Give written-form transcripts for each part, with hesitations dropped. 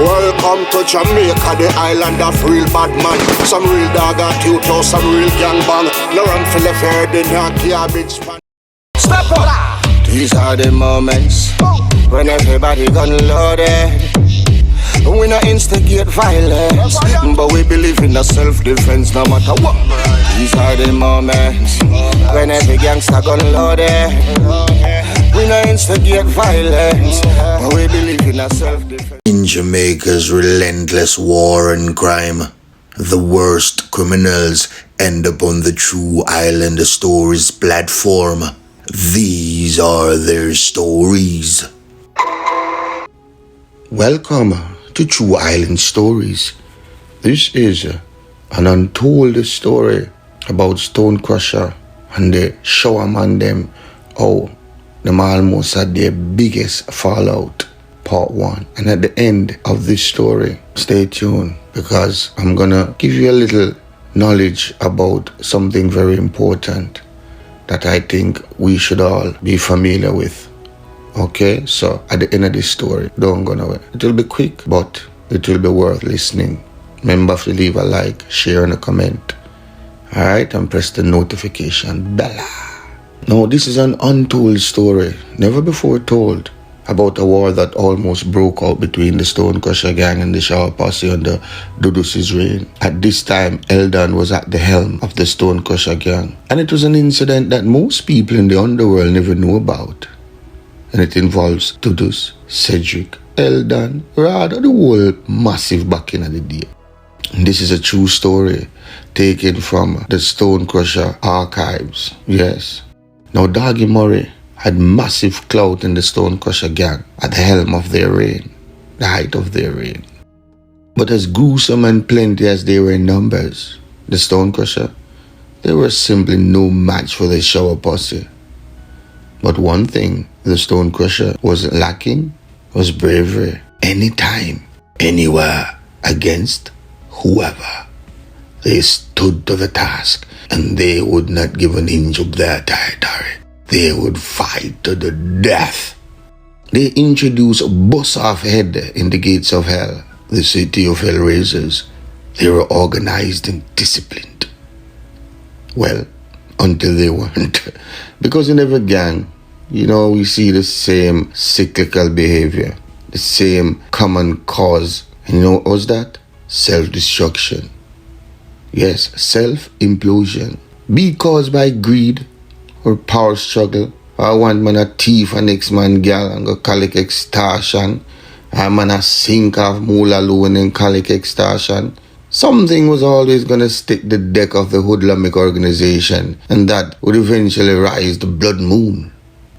Welcome to Jamaica, the island of real bad man. Some real dog at you, some real gang bang. No run for the fair, they not garbage pan. Step up! These are the moments when everybody gun loaded. We not instigate violence, but we believe in the self-defense no matter what. These are the moments when every gangster gun loaded. We not instigate violence, but we believe in a self-defense. In Jamaica's relentless war and crime, the worst criminals end up on the True Island Stories platform. These are their stories. Welcome to True Island Stories. This is an untold story about Stonecrusher and the Showa man them. Oh, them almost had their biggest fallout, part 1. And at the end of this story, stay tuned because I'm gonna give you a little knowledge about something very important that I think we should all be familiar with. Okay, so at the end of this story, don't go nowhere. It will be quick, but it will be worth listening. Remember to leave a like, share, and a comment. Alright, and press the notification bell. Now, this is an untold story, never before told, about a war that almost broke out between the Stonecrusher gang and the Showa posse under Dudus's reign. At this time, Eldon was at the helm of the Stonecrusher gang, and it was an incident that most people in the underworld never knew about. And it involves Dudus, Cedric, Eldon, rather the whole massive back in the day. And this is a true story taken from the Stonecrusher archives. Yes. Now, Doggy Murray had massive clout in the Stonecrusher gang at the helm of their reign, the height of their reign. But as gruesome and plenty as they were in numbers, the Stonecrusher, they were simply no match for the Showa posse. But one thing the Stonecrusher wasn't lacking was bravery. Anytime, anywhere, against whoever. They stood to the task and they would not give an inch of their territory. They would fight to the death. They introduced Bust Off Head in the gates of hell, the city of Hellraisers. They were organized and disciplined. Well, until they weren't. Because in every gang, you know, we see the same cyclical behavior, the same common cause. And you know what was that? Self-destruction. Yes, self-implosion. Be caused by greed or power struggle. Or one man a thief and next man gal and go collect extortion. A man a sink off moolah loan and collect extortion. Something was always gonna stick the deck of the hoodlamic organization, and that would eventually rise the blood moon.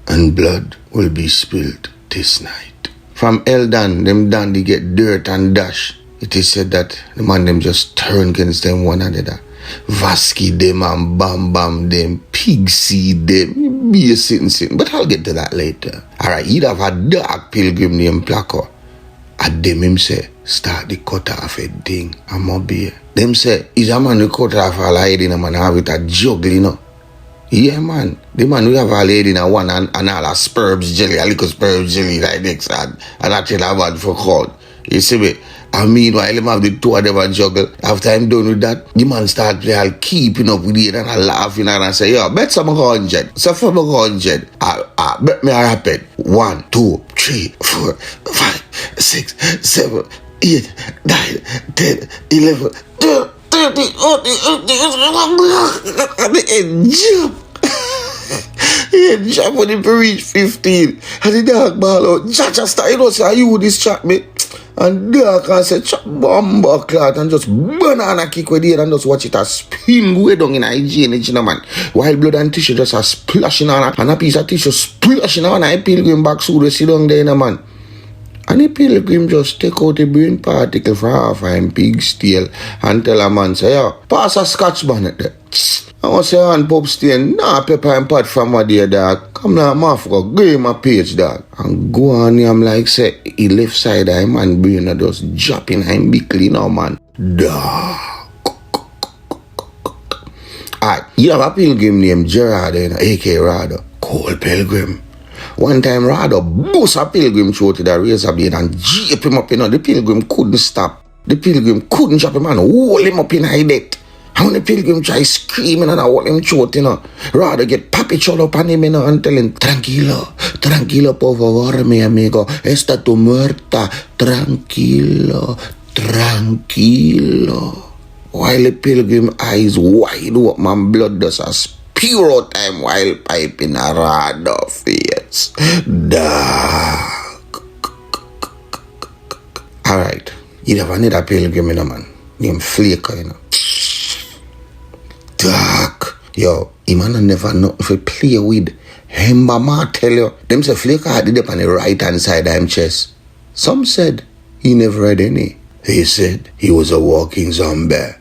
And blood will be spilled this night. From Eldon, them dandy get dirt and dash. It is said that the man them just turn against them one another. Vasky them and Bam Bam them, Pig Seed them, be a sitting. But I'll get to that later. Alright, he'd have a dark pilgrim named Placo. And them him say, start the cut off head thing. I'm up here. Them say, is a man who cut off all head in a man have it a juggle, you know. Yeah, man. The man we have all head in a one and all a sperms jelly, a little sperms jelly like next and actually have bad for crowd. You see me? And meanwhile, him have the two of them a juggle. After I'm done with that, the man start playing, keeping up with it and laughing and say, yo, bet some 100. So for 100, bet me a rapid. 1, 2, 3, 4, 5, 6, 7, 8, 9, 10, 11, 12, 13, 14, 15, jump. He jump when he reach 15. And the dog ball out. Jaja start, you know, say, you distract me. And there I can say, chop bomb clot and just banana kick with it and just watch it a spin way down in hygiene, you know, man. While blood and tissue just a splashing on and a piece of tissue splashing on a pilgrim back so they sit down there, you know, man. And the pilgrim just take out the brain particle from half a pig's tail and tell a man, say, yo, pass a scotch bonnet there. I want to say, on pop stain, nah, pepper and pot from my dear dog. Come now, motherfucker, give him a page, dog. And go on, I'm like, say, he left side of him and brain just dropping him big now, man. Dog. Alright, you have a pilgrim named Gerard, A.K. Rado. Cold pilgrim. One time, rather bust a pilgrim throat with a razor blade and jeep him up, The pilgrim couldn't stop. The pilgrim couldn't drop him and hold him up in high debt. And when the pilgrim try screaming and hold him throat, rather get papi chol up on him, and tell him, tranquilo, por favor, mi amigo, está tu muerta, tranquilo. While the pilgrim eyes wide open and blood does a spew out time while piping a rather face. Dark. Alright, you never need a pilgrim, man. Named Flaker, Dark. Yo, he man never nothing to play with. Him mama tell you, them say Flaker had it up on the right hand side of him chest. Some said he never had any. They said he was a walking zombie.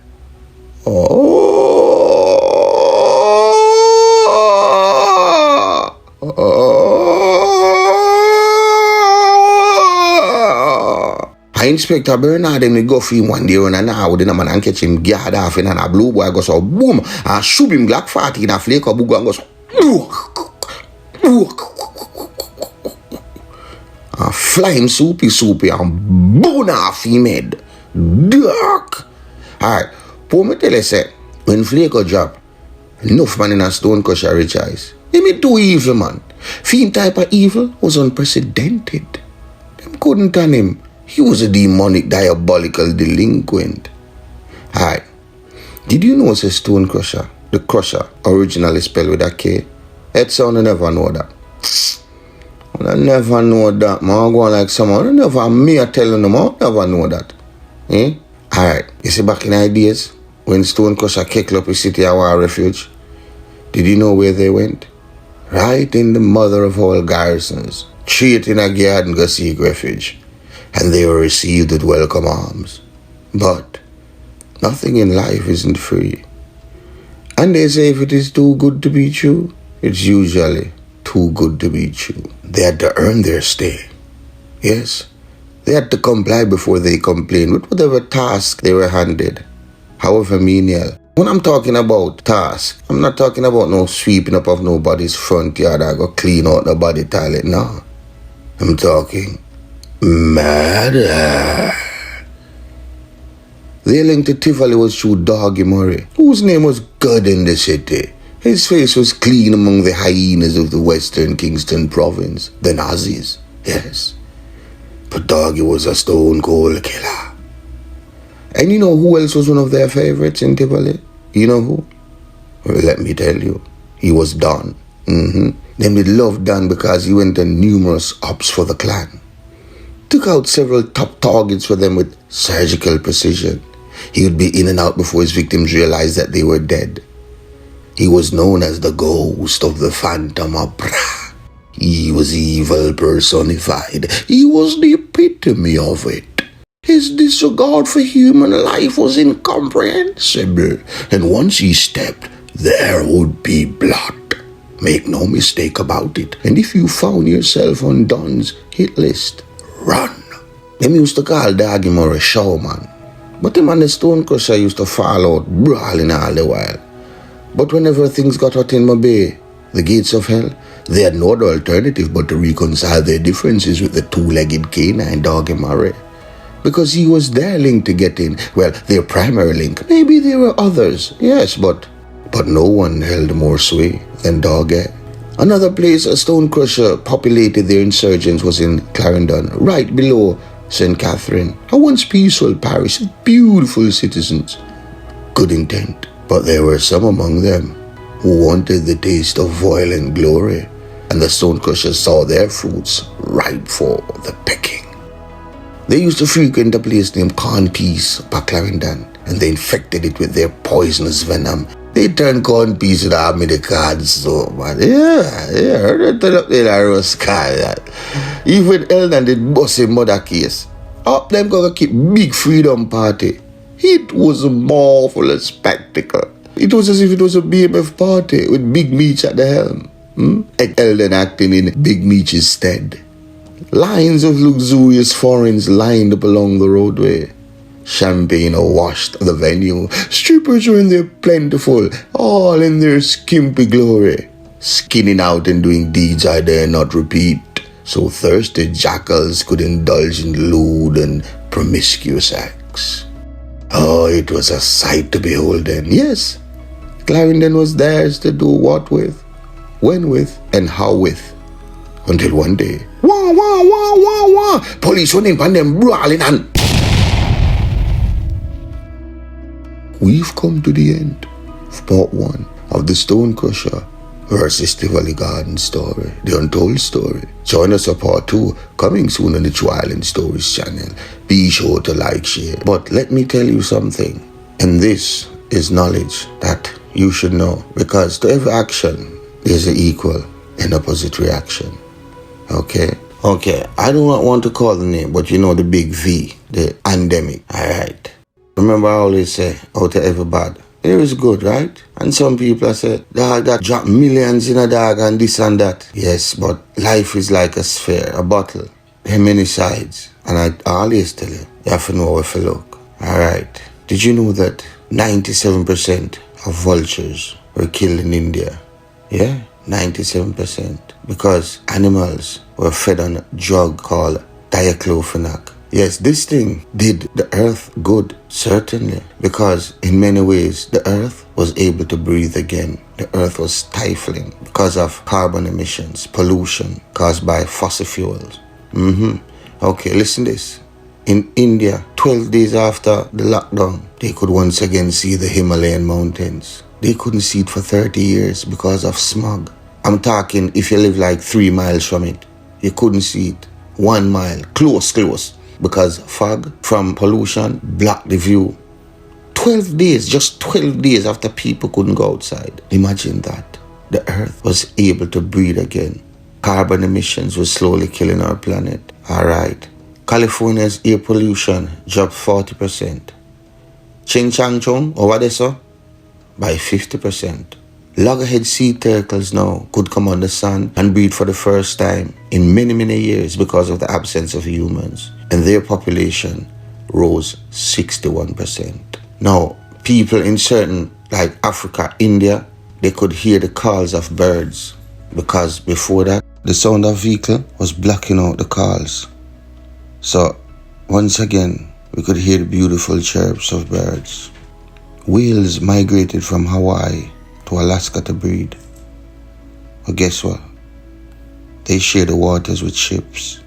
Inspector Bernard him go for him one day and now the man and catch him guard off in and a blue boy goes so boom and shoot him Glock 40 in a flake of bugu and goes and fly him soupy and bone off him head. Dark. Alright, pour me tell you say when Flaker drop, enough man in a Stonecrusher rich eyes. They me too evil, man. Fiend type of evil was unprecedented. Them couldn't turn him. He was a demonic, diabolical delinquent. Alright. Did you know it's a Stonecrusher? The crusher, originally spelled with a K. Edson, I never know that. I never know that, man. I go on like someone. I never, me I telling them, I never know that. Alright. You see back in the days, when Stonecrusher kicked up the city of war refuge, did you know where they went? Right in the mother of all garrisons. Straight in a garden go seek refuge. And they were received with welcome arms. But nothing in life isn't free. And they say if it is too good to be true, it's usually too good to be true. They had to earn their stay. Yes, they had to comply before they complain with whatever task they were handed, however menial. When I'm talking about task, I'm not talking about no sweeping up of nobody's front yard or go clean out the body toilet, no. I'm talking murder. Their link to Tivoli was through Doggy Murray, whose name was good in the city. His face was clean among the hyenas of the western Kingston province, the Nazis, yes. But Doggy was a stone cold killer. And you know who else was one of their favorites in Tivoli? You know who? Well, let me tell you. He was Don. Them did love Don because he went on numerous ops for the clan. Took out several top targets for them with surgical precision. He would be in and out before his victims realized that they were dead. He was known as the ghost of the Phantom Opera. He was evil personified. He was the epitome of it. His disregard for human life was incomprehensible. And once he stepped, there would be blood. Make no mistake about it. And if you found yourself on Don's hit list, run. Them used to call Doggy Murray Showman. But him and the Stonecrusher used to fall out brawling all the while. But whenever things got hot in my bay, the gates of hell, they had no other alternative but to reconcile their differences with the two-legged canine Doggy Murray. Because he was their link to get in. Well, their primary link. Maybe there were others, yes, but no one held more sway than Doggy. Another place a Stonecrusher populated their insurgents was in Clarendon, right below St. Catherine, a once peaceful parish with beautiful citizens. Good intent, but there were some among them who wanted the taste of violent glory, and the Stonecrushers saw their fruits ripe for the picking. They used to frequent a place named Corn Peace by Clarendon, and they infected it with their poisonous venom. They turned Corn Peace to the army the cards so bad. Yeah, turn up the Rose card that. Even Eldon did bust a murder case. Up them gonna keep big freedom party. It was a marvelous spectacle. It was as if it was a BMF party with Big Meech at the helm. Eldon acting in Big Meech's stead. Lines of luxurious foreigns lined up along the roadway. Champagne washed the venue. Strippers were in their plentiful, all in their skimpy glory. skinning out and doing deeds I dare not repeat, so thirsty jackals could indulge in lewd and promiscuous acts. Oh, it was a sight to behold then. Yes, Clarendon was theirs to do what with, when with, and how with. Until one day, wah, wah, wah, wah, wah, police running upon them brawling and... We've come to the end of part 1 of the Stonecrusher versus Tivoli Garden story, the untold story. Join us for part 2, coming soon on the True Island Stories channel. Be sure to like, share. But let me tell you something, and this is knowledge that you should know, because to every action, there's an equal and opposite reaction. Okay, I do not want to call the name, but you know the big V, the pandemic. Alright. Remember I always say, out of every bad, there is good, right? And some people say, dog, that drop millions in a dog and this and that. Yes, but life is like a sphere, a bottle. There are many sides. And I always tell you, you have to know where to look. Alright. Did you know that 97% of vultures were killed in India? Yeah, 97%. Because animals were fed on a drug called diclofenac. Yes, this thing did the earth good, certainly, because in many ways the earth was able to breathe again. The earth was stifling because of carbon emissions, pollution caused by fossil fuels. Okay, listen to this. In India, 12 days after the lockdown, they could once again see the Himalayan mountains. They couldn't see it for 30 years because of smog. I'm talking if you live like 3 miles from it, you couldn't see it. 1 mile, close. Because fog from pollution blocked the view. 12 days, just 12 days after people couldn't go outside. Imagine that. The earth was able to breathe again. Carbon emissions were slowly killing our planet. Alright. California's air pollution dropped 40%. Ching Chang Chong, or what they saw? By 50%. Loggerhead sea turtles now could come on the sun and breed for the first time in many years because of the absence of humans. And their population rose 61%. Now, people in certain, like Africa, India, they could hear the calls of birds because before that, the sound of vehicle was blocking out the calls. So, once again, we could hear the beautiful chirps of birds. Whales migrated from Hawaii to Alaska to breed. But guess what? They share the waters with ships.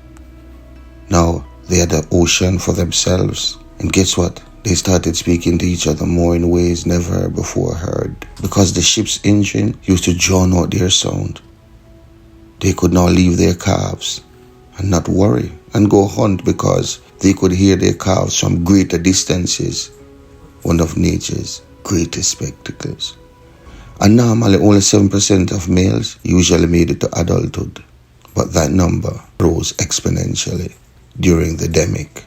Now, they had the ocean for themselves. And guess what? They started speaking to each other more in ways never before heard. Because the ship's engine used to drown out their sound. They could now leave their calves and not worry and go hunt because they could hear their calves from greater distances. One of nature's greatest spectacles. And normally only 7% of males usually made it to adulthood. But that number rose exponentially during the demic.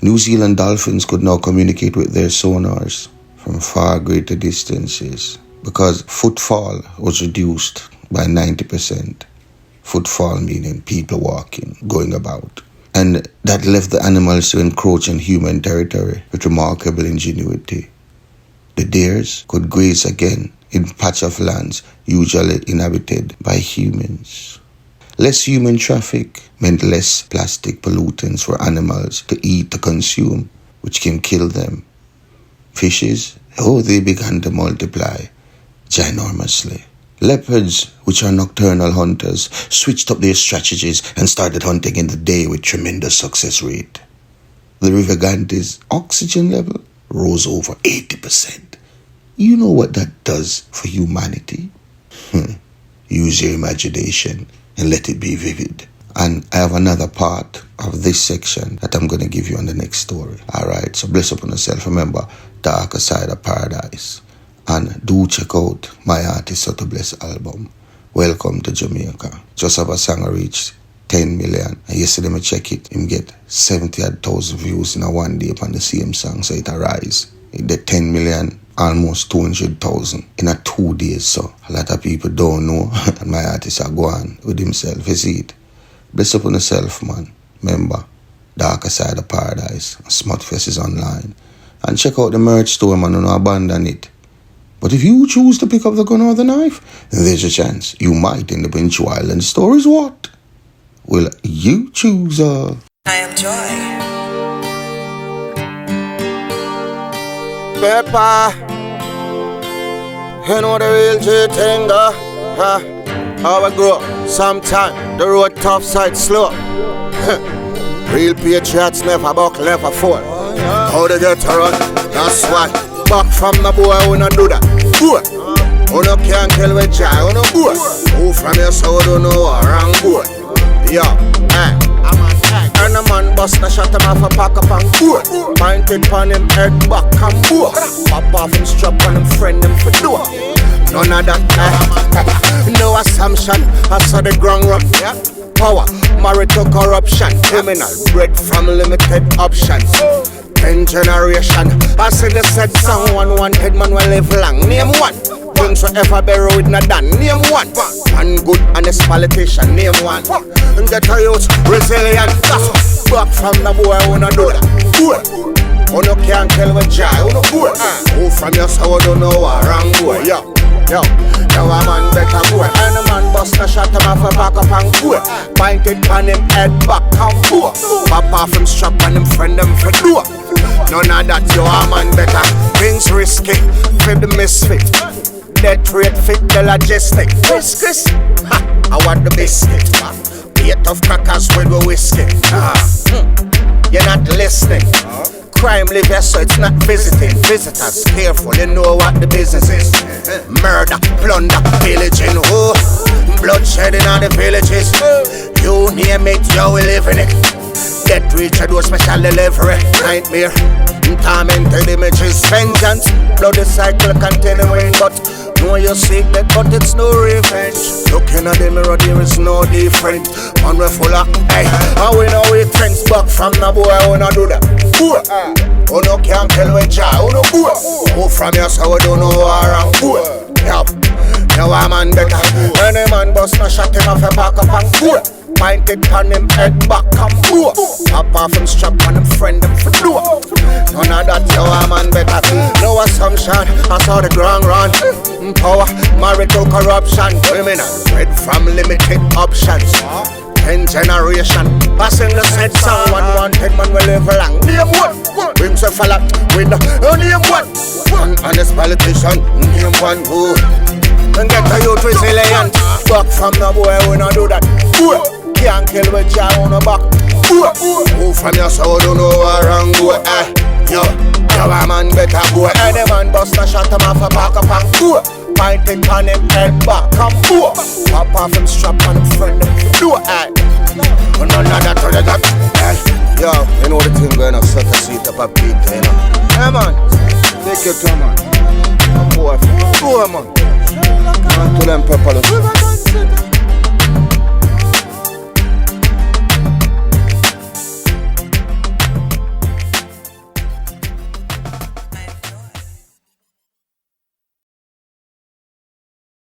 New Zealand dolphins could now communicate with their sonars from far greater distances because footfall was reduced by 90%. Footfall meaning people walking, going about. And that left the animals to encroach on human territory with remarkable ingenuity. The deers could graze again in patch of lands usually inhabited by humans. Less human traffic meant less plastic pollutants for animals to eat, to consume, which can kill them. Fishes, they began to multiply ginormously. Leopards, which are nocturnal hunters, switched up their strategies and started hunting in the day with tremendous success rate. The River Ganges oxygen level rose over 80%. You know what that does for humanity? Use your imagination and let it be vivid. And I have another part of this section that I'm going to give you on the next story. Alright, so bless upon yourself. Remember, Darker Side of Paradise. And do check out my artist Sotto Bless album, Welcome to Jamaica. Just have a song reached 10 million. And yesterday I check it, him get 70,000 views in a one day upon the same song, so it arise. It did 10 million, almost 200,000 in a 2 days. So a lot of people don't know, and my artist are going with himself. You see it? Bless upon yourself, man. Remember, Darker Side of Paradise. Smutfest is online. And check out the merch store, man. Don't abandon it. But if you choose to pick up the gun or the knife, then there's a chance you might end up in Chu Island Stories. What will you choose? I am Joy. Pepper, you know the real G thing, huh? How we grow, sometime the road tough, side slow. Real patriots never buck, never fall. How they get around, that's why. Back from the boy, who no do that. Boy, who no can't kill with joy, who no boy. Who from your soul don't know a wrong boy. Yeah, and a man bust a shot him off a pack up and boy. Pointed pon him head back and boy. Pop off him strap on him friend him for door. None of that, no assumption, I saw the ground run. Power, married to corruption. Criminal, bred from limited options. 10 generation, I see the said someone wanted man will live long. Name one. Things forever bury with no done. Name one. One good honest politician. Name one. And get a youth resilient. Back from the boy who no do that. Boy, who no can't kill with joy. Who no boy. Who from your soul don't know a wrong boy. Yo, a man better boy. And a man bust a shot him off a back up and boy. Pointed on him head back and boy. Pop off him strap on him friend him for door. None of that, you a man better. Things risky, fit the misfit. Death rate fit the logistic. Chris, I want the biscuit. Bait of crackers with the whiskey. You're not listening. Crime live here, so it's not visiting. Visitors, careful, you know what the business is. Murder, plunder, pillaging. Oh, bloodshed in all the villages. You name it, you will live in it. Get rich, I do special delivery. Nightmare, tormented images. Vengeance, bloody cycle continuing. But know you seek that, but it's no revenge. Looking at the mirror, there is no different. Man, we full of, hey, and we know we friends. Back from the boy, who no do that. Boy, who no can't kill with joy. Who no boy. Who from your soul don't know around. Boy, yup, now a man better. Any man bust no shot him off a back up and boy. Pointed on him head back and boy. Pop off him strap on him friend him for door. None of that, you a man better. No assumption, I saw the ground run. Power, married to corruption. Criminal, bred from limited options. 10 generation, I sing the said someone wanted man will live long. Name one, brings a fella with no name one. One honest politician, name one who. And get a youth resilient. Back from the boy who no do that. Boy, can't kill with joy on the back. Who from your soul don't know a wrong boy. Yo, a man better boy. Any man bust a shot him off a back up and boy. Pointed on him head back and boy. Pop off him strap on him friend him for door. But none of that, none of that. Yo, you know the thing going on, set a seat up a beat, you know. Hey man, take your time man. Boy, man. To them pepper.